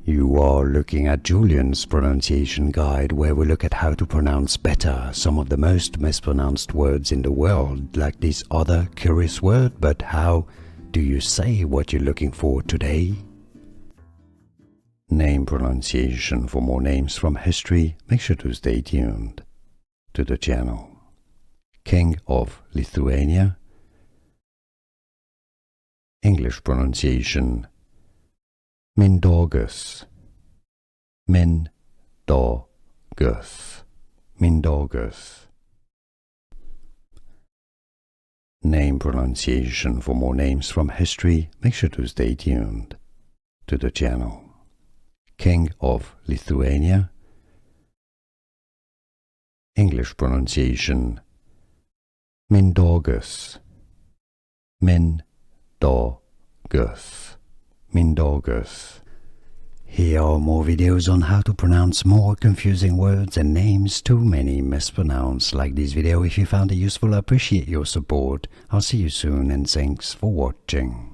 You are looking at Julian's pronunciation guide, where we look at how to pronounce better some of the most mispronounced words in the world, like this other curious word. But how do you say what you're looking for today? Name pronunciation. For more names from history, make sure to stay tuned to the channel. King of Lithuania. English pronunciation. Mindaugas. Mindaugas. Mindaugas. Name pronunciation. For more names from history, make sure to stay tuned to the channel. King of Lithuania. English pronunciation. Mindaugas. Mindaugas. Mindaugas. Here are more videos on how to pronounce more confusing words and names too many mispronounced. Like this video if you found it useful. I appreciate your support. I'll see you soon and thanks for watching.